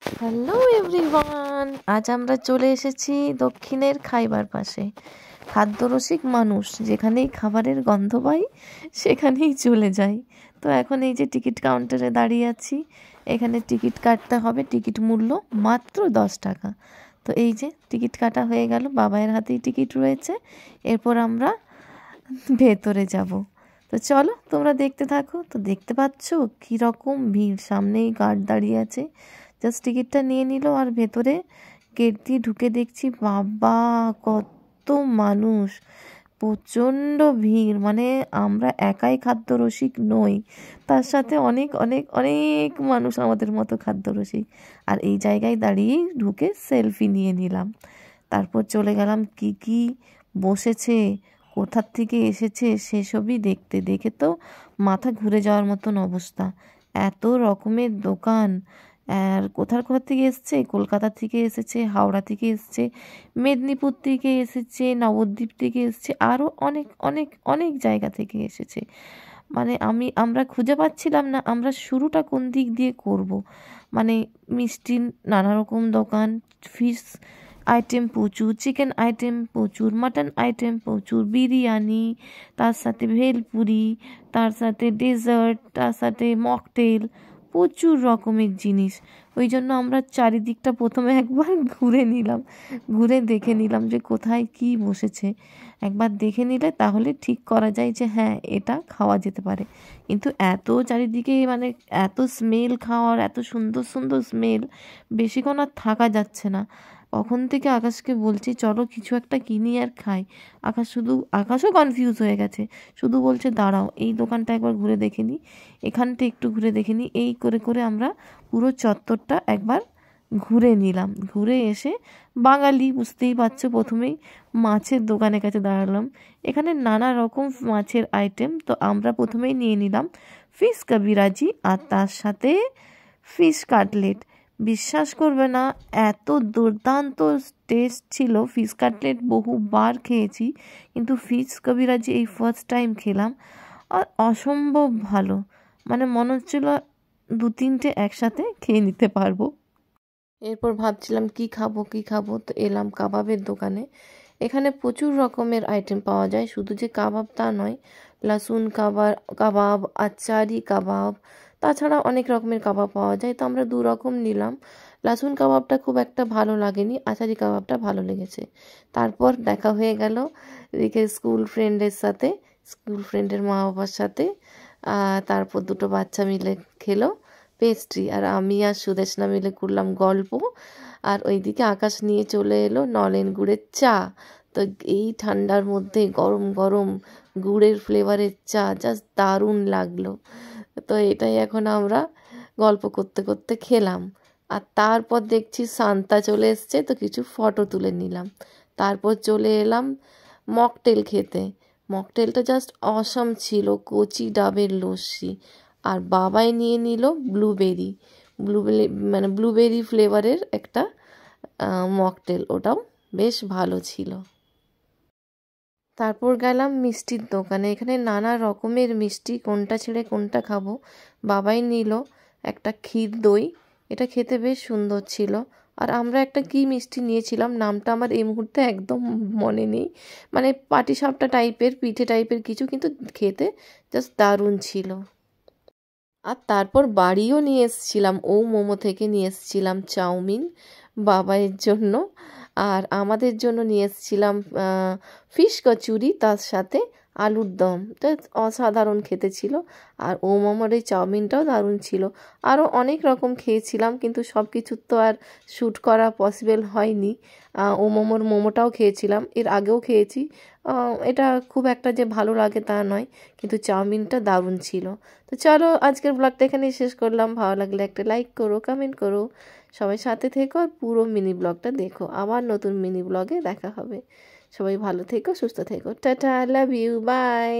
Hello everyone, আজ আমরা চলে এসেছি দক্ষিণের খাইবার পাশে। খাদ্যরসিক মানুষ যেখানেই খাবারের গন্ধ পাই সেখানেই চলে যাই। তো এখন এই যে টিকিট কাউন্টারে দাঁড়িয়ে আছি, এখানে টিকিট কাটতে হবে। টিকিট মূল্য মাত্র 10 টাকা। তো এই যে টিকিট কাটা হয়ে গেল, বাবাইয়ের হাতেই টিকিট রয়েছে। এরপর আমরা ভেতরে যাব। তো চলো তোমরা দেখতে থাকো। তো দেখতে পাচ্ছ কীরকম ভিড়, সামনেই গার্ড দাঁড়িয়ে আছে। জাস্ট টিকিটটা নিয়ে নিল আর ভেতরে গেট দিয়ে ঢুকে দেখছি বাবা কত মানুষ, প্রচণ্ড ভিড়। মানে আমরা একাই খাদ্যরসিক নই, তার সাথে অনেক অনেক অনেক মানুষ আমাদের মতো খাদ্যরসিক। আর এই জায়গায় দাঁড়িয়ে ঢুকে সেলফি নিয়ে নিলাম। তারপর চলে গেলাম কি কি বসেছে, কোথার থেকে এসেছে সেসবই দেখতে। দেখে তো মাথা ঘুরে যাওয়ার মতন অবস্থা, এত রকমের দোকান। আর কোথার থেকে এসছে, কলকাতা থেকে এসেছে, হাওড়া থেকে এসছে, মেদিনীপুর থেকে এসেছে, নবদ্বীপ থেকে এসছে, আরও অনেক অনেক অনেক জায়গা থেকে এসেছে। মানে আমরা খুঁজে পাচ্ছিলাম না আমরা শুরুটা কোন দিক দিয়ে করব। মানে মিষ্টির নানা রকম দোকান, ফিশ আইটেম প্রচুর, চিকেন আইটেম প্রচুর, মাটন আইটেম প্রচুর, বিরিয়ানি, তার সাথে ভেলপুরি, তার সাথে ডেজার্ট, তার সাথে মকটেল, প্রচুর রকমের জিনিস। ওই জন্য আমরা চারিদিকটা প্রথমে একবার ঘুরে নিলাম, ঘুরে দেখে নিলাম যে কোথায় কি বসেছে। একবার দেখে নিলে তাহলে ঠিক করা যায় যে হ্যাঁ এটা খাওয়া যেতে পারে। কিন্তু এত চারিদিকে মানে এত স্মেল খাওয়ার, এত সুন্দর সুন্দর স্মেল, বেশিক্ষণ আর থাকা যাচ্ছে না। কখন থেকে আকাশকে বলছি চলো কিছু একটা কিনি আর খাই। আকাশও কনফিউজ হয়ে গেছে, শুধু বলছে দাঁড়াও এই দোকানটা একবার ঘুরে দেখে নিই, এখানটা একটু ঘুরে দেখে নিই। এই করে করে আমরা পুরো চত্বরটা একবার ঘুরে নিলাম। ঘুরে এসে বাঙালি বুঝতেই পারছো, প্রথমেই মাছের দোকানের কাছে দাঁড়ালাম। এখানে নানা রকম মাছের আইটেম। তো আমরা প্রথমেই নিয়ে নিলাম ফিশ কবিরাজি আর তার সাথে ফিশ কাটলেট। বিশ্বাস করবে না, এত দুর্দান্ত টেস্ট ছিল। ফিশ কাটলেট বহুবার খেয়েছি, কিন্তু ফিশ কবিরাজি এই ফার্স্ট টাইম খেলাম। আর অসম্ভব ভালো, মানে মনে হচ্ছিল 2-3টে একসাথে খেয়ে নিতে পারবো। এরপর ভাবছিলাম কি খাবো কি খাবো, তো এলাম কাবাবের দোকানে। এখানে প্রচুর রকমের আইটেম পাওয়া যায়, শুধু যে কাবাব তা নয়, লাসুন কাবাব, আচারি কাবাব, তাছাড়া অনেক রকমের কাবাব পাওয়া যায়। তো আমরা 2 রকম নিলাম। লাসুন কাবাবটা খুব একটা ভালো লাগেনি, আচারি কাবাবটা ভালো লেগেছে। তারপর দেখা হয়ে গেল এদিকে স্কুল ফ্রেন্ডের মা বাবার সাথে। তারপর 2টো বাচ্চা মিলে খেলো পেস্ট্রি, আর আমি আর সুদেশনা মিলে করলাম গল্প। আর ওইদিকে আকাশ নিয়ে চলে এলো নলেন গুড়ের চা। তো এই ঠান্ডার মধ্যে গরম গরম গুড়ের ফ্লেভারের চা জাস্ট দারুণ লাগলো। তো এটাই এখন আমরা গল্প করতে করতে খেলাম। আর তারপর দেখছি সান্তা চলে এসছে, তো কিছু ফটো তুলে নিলাম। তারপর চলে এলাম মকটেল খেতে। মকটেলটা জাস্ট অসাম ছিল, কচি ডাবের লস্যি। আর বাবাই নিয়ে নিল ব্লুবেরি মানে ব্লুবেরি ফ্লেভারের একটা মকটেল, ওটাও বেশ ভালো ছিল। তারপর গেলাম মিষ্টির দোকানে। এখানে নানা রকমের মিষ্টি, কোনটা ছেড়ে কোনটা খাবো। বাবাই নিল একটা ক্ষীর দই, এটা খেতে বেশ সুন্দর ছিল। আর আমরা একটা কি মিষ্টি নিয়েছিলাম, নামটা আমার এই মুহূর্তে একদম মনে নেই। মানে পাটিসাপটা টাইপের, পিঠে টাইপের কিছু, কিন্তু খেতে জাস্ট দারুণ ছিল। আর তারপর বাড়িও নিয়ে এসেছিলাম, মোমো থেকে নিয়ে এসেছিলাম চাউমিন বাবাইয়ের জন্য। আর আমাদের জন্য নিয়ে এসেছিলাম ফিশ কচুরি, তার সাথে আলুর দম। তো অসাধারণ খেতে ছিল। আর মোমোর এই চাউমিনটাও দারুণ ছিল। আরও অনেক রকম খেয়েছিলাম, কিন্তু সব কিছুর তো আর শ্যুট করা পসিবল হয়নি। মোমোটাও খেয়েছিলাম, এর আগেও খেয়েছি। এটা খুব একটা যে ভালো লাগে তা নয়, কিন্তু চাউমিনটা দারুণ ছিল। তো চলো আজকের ব্লগটা এখানেই শেষ করলাম। ভালো লাগলে একটা লাইক করো, কমেন্ট করো, সবাই সাথে থেকো আর পুরো মিনি ব্লগটা দেখো। আবার নতুন মিনি ব্লগে দেখা হবে। সবাই ভালো থেকো, সুস্থ থেকো, টাটা, লাভ ইউ, বাই।